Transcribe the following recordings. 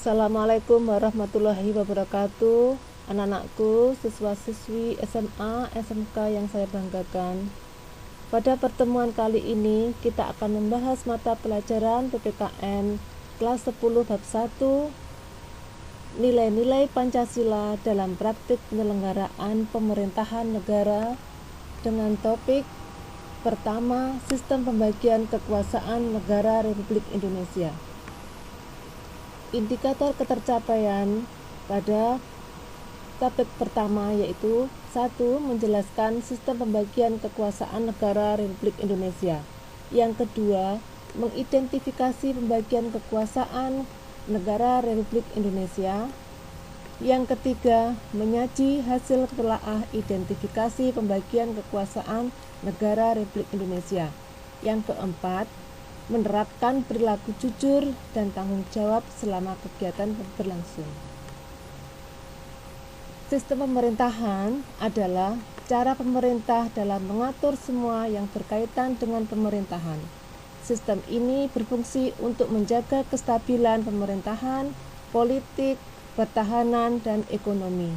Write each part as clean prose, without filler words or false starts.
Assalamualaikum warahmatullahi wabarakatuh. Anak-anakku, siswa-siswi SMA, SMK yang saya banggakan. Pada pertemuan kali ini kita akan membahas mata pelajaran PPKN kelas 10 bab 1 nilai-nilai Pancasila dalam praktik penyelenggaraan pemerintahan negara dengan topik pertama, sistem pembagian kekuasaan negara Republik Indonesia. Indikator ketercapaian pada topik pertama yaitu 1. Menjelaskan sistem pembagian kekuasaan negara Republik Indonesia. Yang kedua, mengidentifikasi pembagian kekuasaan negara Republik Indonesia. Yang ketiga, menyaji hasil telaah identifikasi pembagian kekuasaan negara Republik Indonesia. Yang keempat, menerapkan perilaku jujur dan tanggung jawab selama kegiatan berlangsung. Sistem pemerintahan adalah cara pemerintah dalam mengatur semua yang berkaitan dengan pemerintahan. Sistem ini berfungsi untuk menjaga kestabilan pemerintahan, politik, pertahanan, dan ekonomi.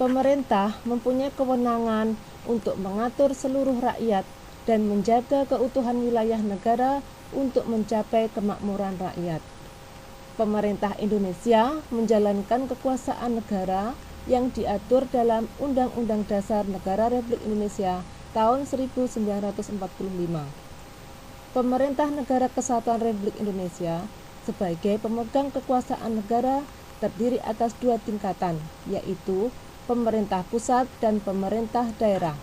Pemerintah mempunyai kewenangan untuk mengatur seluruh rakyat dan menjaga keutuhan wilayah negara untuk mencapai kemakmuran rakyat. Pemerintah Indonesia menjalankan kekuasaan negara yang diatur dalam Undang-Undang Dasar Negara Republik Indonesia tahun 1945. Pemerintah Negara Kesatuan Republik Indonesia sebagai pemegang kekuasaan negara terdiri atas dua tingkatan, yaitu pemerintah pusat dan pemerintah daerah.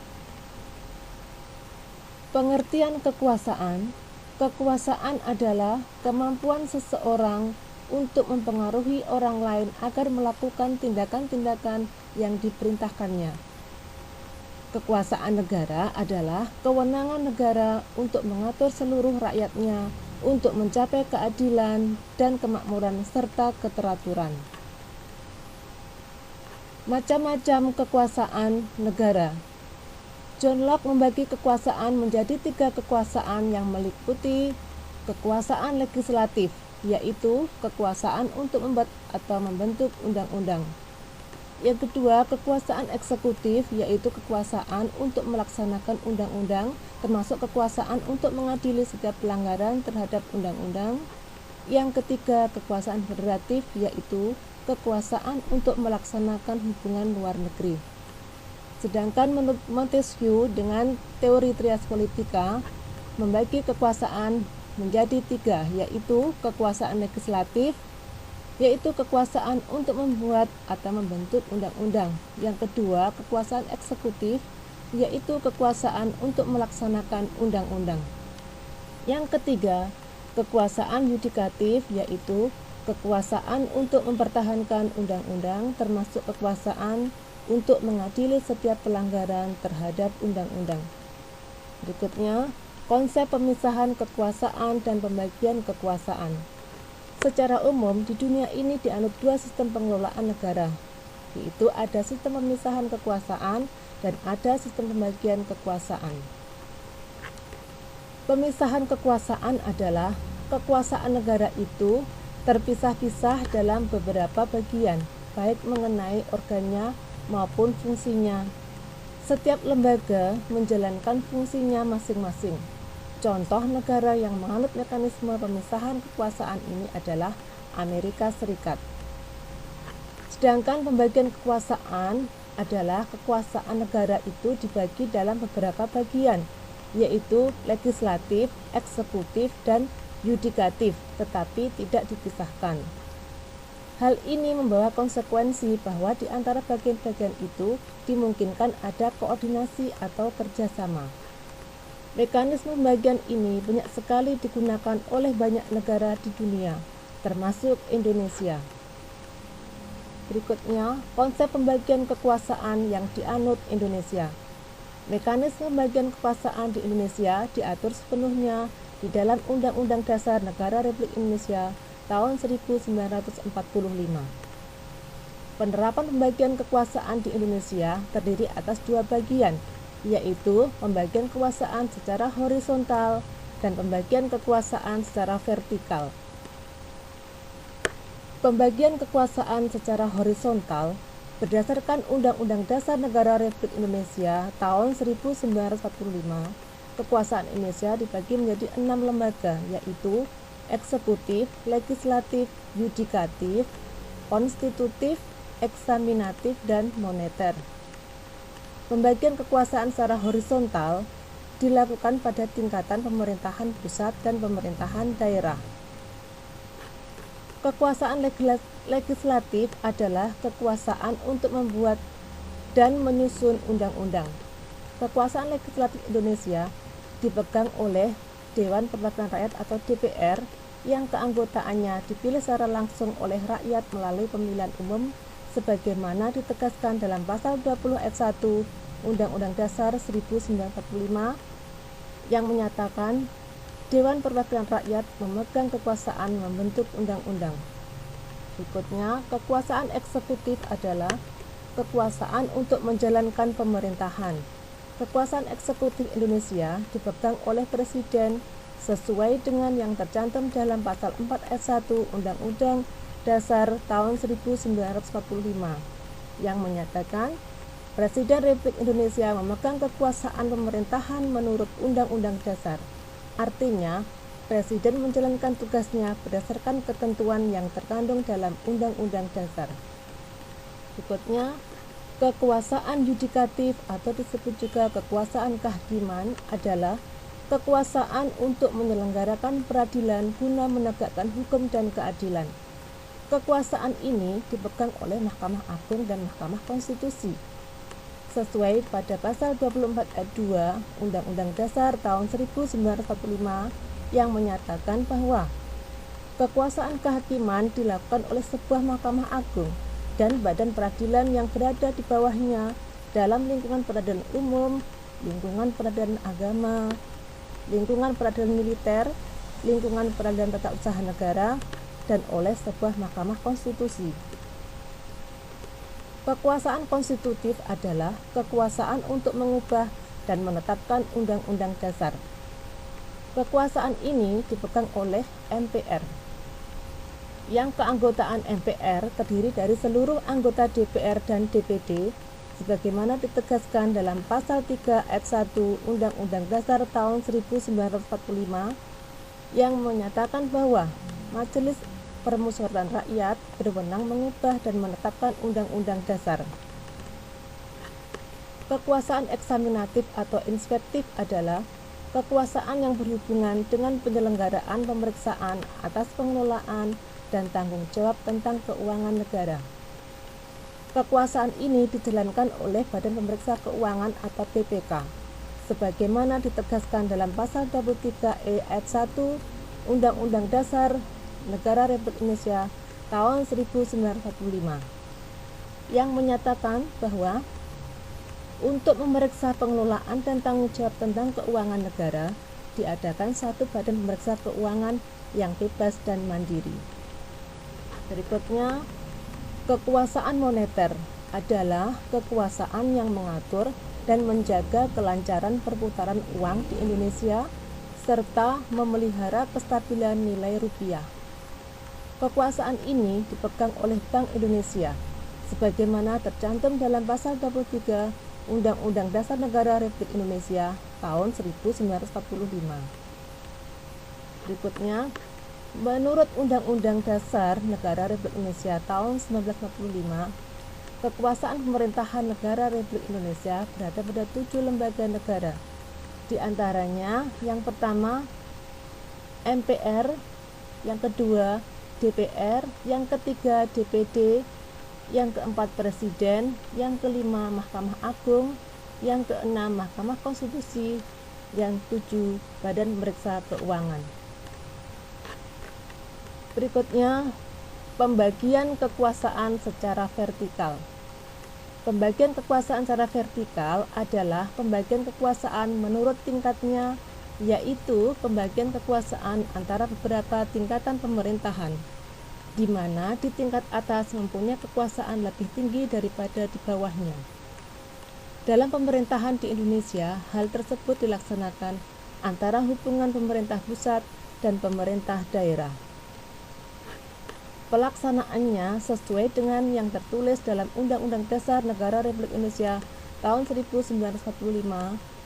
Pengertian kekuasaan. Kekuasaan adalah kemampuan seseorang untuk mempengaruhi orang lain agar melakukan tindakan-tindakan yang diperintahkannya. Kekuasaan negara adalah kewenangan negara untuk mengatur seluruh rakyatnya untuk mencapai keadilan dan kemakmuran serta keteraturan. Macam-macam kekuasaan negara. John Locke membagi kekuasaan menjadi 3 kekuasaan yang meliputi kekuasaan legislatif, yaitu kekuasaan untuk membuat atau membentuk undang-undang. Yang kedua, kekuasaan eksekutif, yaitu kekuasaan untuk melaksanakan undang-undang, termasuk kekuasaan untuk mengadili setiap pelanggaran terhadap undang-undang. Yang ketiga, kekuasaan federatif, yaitu kekuasaan untuk melaksanakan hubungan luar negeri. Sedangkan menurut Montesquieu dengan teori trias politica membagi kekuasaan menjadi 3, yaitu kekuasaan legislatif, yaitu kekuasaan untuk membuat atau membentuk undang-undang. Yang kedua, kekuasaan eksekutif, yaitu kekuasaan untuk melaksanakan undang-undang. Yang ketiga, kekuasaan yudikatif, yaitu kekuasaan untuk mempertahankan undang-undang, termasuk kekuasaan untuk mengadili setiap pelanggaran terhadap undang-undang. Berikutnya, konsep pemisahan kekuasaan dan pembagian kekuasaan. Secara umum, di dunia ini dianut 2 sistem pengelolaan negara, yaitu ada sistem pemisahan kekuasaan dan ada sistem pembagian kekuasaan. Pemisahan kekuasaan adalah kekuasaan negara itu terpisah-pisah dalam beberapa bagian, baik mengenai organnya maupun fungsinya. Setiap lembaga menjalankan fungsinya masing-masing. Contoh negara yang menganut mekanisme pemisahan kekuasaan ini adalah Amerika Serikat. Sedangkan pembagian kekuasaan adalah kekuasaan negara itu dibagi dalam beberapa bagian, yaitu legislatif, eksekutif, dan yudikatif, tetapi tidak dipisahkan. Hal ini membawa konsekuensi bahwa di antara bagian-bagian itu dimungkinkan ada koordinasi atau kerjasama. Mekanisme pembagian ini banyak sekali digunakan oleh banyak negara di dunia, termasuk Indonesia. Berikutnya, konsep pembagian kekuasaan yang dianut Indonesia. Mekanisme pembagian kekuasaan di Indonesia diatur sepenuhnya di dalam Undang-Undang Dasar Negara Republik Indonesia tahun 1945. Penerapan pembagian kekuasaan di Indonesia terdiri atas 2 bagian, yaitu pembagian kekuasaan secara horizontal dan pembagian kekuasaan secara vertikal. Pembagian kekuasaan secara horizontal berdasarkan Undang-Undang Dasar Negara Republik Indonesia tahun 1945, kekuasaan Indonesia dibagi menjadi 6 lembaga, yaitu eksekutif, legislatif, yudikatif, konstitutif, eksaminatif, dan moneter. Pembagian kekuasaan secara horizontal dilakukan pada tingkatan pemerintahan pusat dan pemerintahan daerah. Kekuasaan legislatif adalah kekuasaan untuk membuat dan menyusun undang-undang. Kekuasaan legislatif Indonesia dipegang oleh Dewan Perwakilan Rakyat atau DPR yang keanggotaannya dipilih secara langsung oleh rakyat melalui pemilihan umum sebagaimana ditegaskan dalam pasal 20 ayat 1 Undang-Undang Dasar 1945 yang menyatakan Dewan Perwakilan Rakyat memegang kekuasaan membentuk undang-undang. Berikutnya, kekuasaan eksekutif adalah kekuasaan untuk menjalankan pemerintahan. Kekuasaan eksekutif Indonesia dipegang oleh Presiden sesuai dengan yang tercantum dalam pasal 4 ayat 1 Undang-Undang Dasar tahun 1945 yang menyatakan Presiden Republik Indonesia memegang kekuasaan pemerintahan menurut Undang-Undang Dasar. Artinya, Presiden menjalankan tugasnya berdasarkan ketentuan yang terkandung dalam Undang-Undang Dasar. Berikutnya, kekuasaan yudikatif atau disebut juga kekuasaan kehakiman adalah kekuasaan untuk menyelenggarakan peradilan guna menegakkan hukum dan keadilan. Kekuasaan ini dipegang oleh Mahkamah Agung dan Mahkamah Konstitusi sesuai pada pasal 24 ayat 2 Undang-Undang Dasar tahun 1945 yang menyatakan bahwa kekuasaan kehakiman dilakukan oleh sebuah Mahkamah Agung dan badan peradilan yang berada di bawahnya dalam lingkungan peradilan umum, lingkungan peradilan agama, lingkungan peradilan militer, lingkungan peradilan tata usaha negara, dan oleh sebuah Mahkamah Konstitusi. Kekuasaan konstitutif adalah kekuasaan untuk mengubah dan menetapkan undang-undang dasar. Kekuasaan ini dipegang oleh MPR, yang keanggotaan MPR terdiri dari seluruh anggota DPR dan DPD, sebagaimana ditegaskan dalam pasal 3 ayat 1 Undang-Undang Dasar tahun 1945 yang menyatakan bahwa Majelis Permusyawaratan Rakyat berwenang mengubah dan menetapkan undang-undang dasar. Kekuasaan eksaminatif atau inspektif adalah kekuasaan yang berhubungan dengan penyelenggaraan pemeriksaan atas pengelolaan dan tanggung jawab tentang keuangan negara. Kekuasaan ini dijalankan oleh Badan Pemeriksa Keuangan atau BPK, sebagaimana ditegaskan dalam pasal 23E ayat 1 Undang-Undang Dasar Negara Republik Indonesia tahun 1945 yang menyatakan bahwa untuk memeriksa pengelolaan dan tanggung jawab tentang keuangan negara diadakan satu badan pemeriksa keuangan yang bebas dan mandiri. Berikutnya, kekuasaan moneter adalah kekuasaan yang mengatur dan menjaga kelancaran perputaran uang di Indonesia serta memelihara kestabilan nilai rupiah. Kekuasaan ini dipegang oleh Bank Indonesia, sebagaimana tercantum dalam pasal 23 Undang-Undang Dasar Negara Republik Indonesia tahun 1945. Berikutnya, menurut Undang-Undang Dasar Negara Republik Indonesia tahun 1945, kekuasaan pemerintahan negara Republik Indonesia berada pada 7 lembaga negara. Di antaranya, yang pertama MPR, yang kedua DPR, yang ketiga DPD, yang keempat Presiden, yang kelima Mahkamah Agung, yang keenam Mahkamah Konstitusi, yang tujuh Badan Pemeriksa Keuangan. Berikutnya, pembagian kekuasaan secara vertikal. Pembagian kekuasaan secara vertikal adalah pembagian kekuasaan menurut tingkatnya, yaitu pembagian kekuasaan antara beberapa tingkatan pemerintahan, di mana di tingkat atas mempunyai kekuasaan lebih tinggi daripada di bawahnya. Dalam pemerintahan di Indonesia, hal tersebut dilaksanakan antara hubungan pemerintah pusat dan pemerintah daerah. pelaksanaannya sesuai dengan yang tertulis dalam Undang-Undang Dasar Negara Republik Indonesia tahun 1945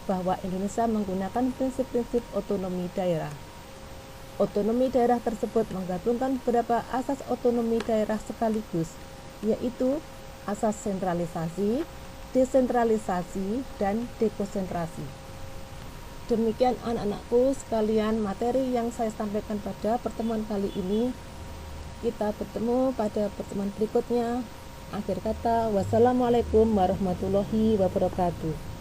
bahwa Indonesia menggunakan prinsip-prinsip otonomi daerah. Otonomi daerah tersebut menggabungkan beberapa asas otonomi daerah sekaligus, yaitu asas sentralisasi, desentralisasi, dan dekonsentrasi. Demikian anak-anakku sekalian materi yang saya sampaikan pada pertemuan kali ini. Kita bertemu pada pertemuan berikutnya. Akhir kata, wassalamualaikum warahmatullahi wabarakatuh.